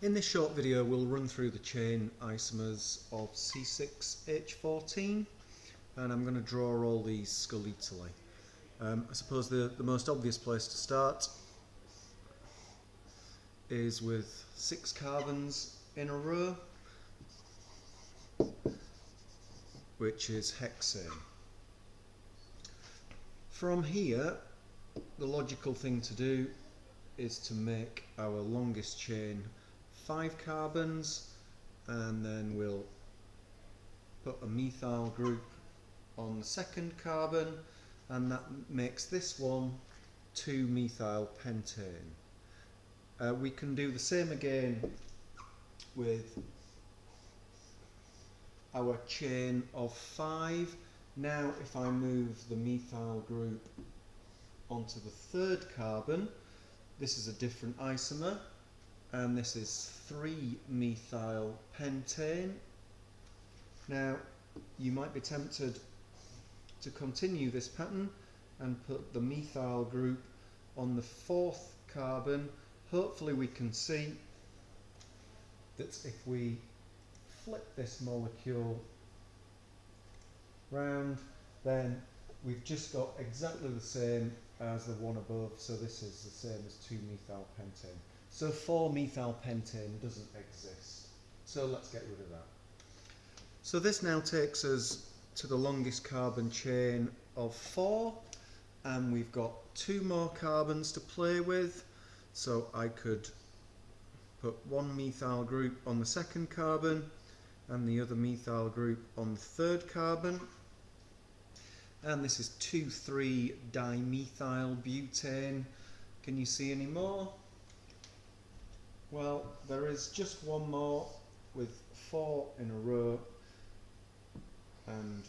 In this short video we'll run through the chain isomers of C6H14 and I'm going to draw all these skeletally. I suppose the most obvious place to start is with 6 carbons in a row, which is hexane. From here, the logical thing to do is to make our longest chain 5 carbons, and then we'll put a methyl group on the second carbon, and that makes this one 2-methyl pentane. We can do the same again with our chain of 5. Now if I move the methyl group onto the third carbon, this is a different isomer, and this is 3-methyl pentane. Now you might be tempted to continue this pattern and put the methyl group on the fourth carbon. Hopefully we can see that if we flip this molecule round, then we've just got exactly the same as the one above, so this is the same as 2-methyl pentane. So 4-methyl pentane doesn't exist, so let's get rid of that. So this now takes us to the longest carbon chain of 4, and we've got 2 more carbons to play with, so I could put 1 methyl group on the second carbon and the other methyl group on the third carbon, and this is 2,3-dimethyl butane. Can you see any more? Well, there is just one more with 4 in a row and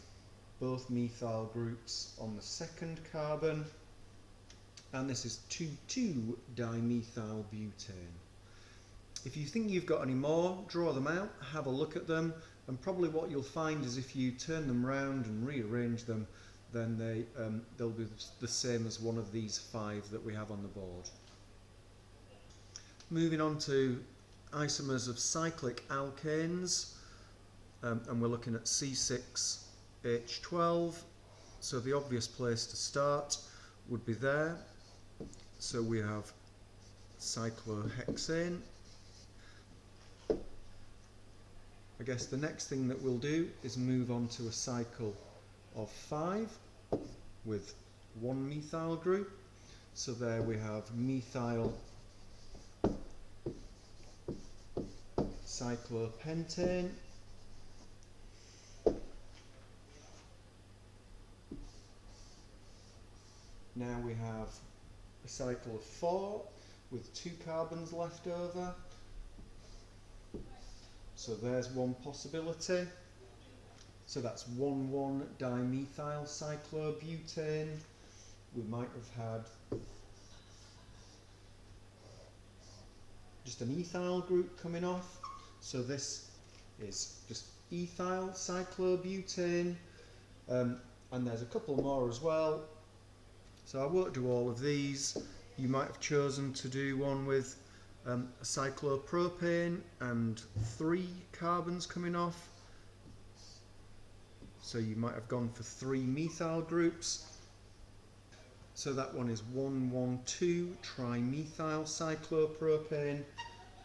both methyl groups on the second carbon, and this is 2,2-dimethyl butane. If you think you've got any more, draw them out, have a look at them, and probably what you'll find is if you turn them round and rearrange them, then they'll be the same as one of these 5 that we have on the board. Moving on to isomers of cyclic alkanes, and we're looking at C6H12, so the obvious place to start would be there. So we have cyclohexane. I guess the next thing that we'll do is move on to a cycle of 5 with 1 methyl group. So there we have methyl cyclopentane. Now we have a cycle of 4 with 2 carbons left over. So there's one possibility. So that's 1,1-dimethyl cyclobutane. We might have had just an ethyl group coming off. So this is just ethyl cyclobutane. And there's a couple more as well. So I won't do all of these. You might have chosen to do one with a cyclopropane and 3 carbons coming off. So you might have gone for 3 methyl groups. So that one is 1,1,2-trimethyl cyclopropane.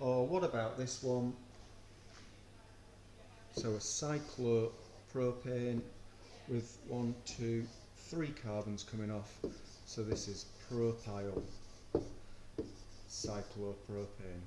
Or what about this one? So a cyclopropane with 1, 2, 3 carbons coming off. So this is propyl cyclopropane.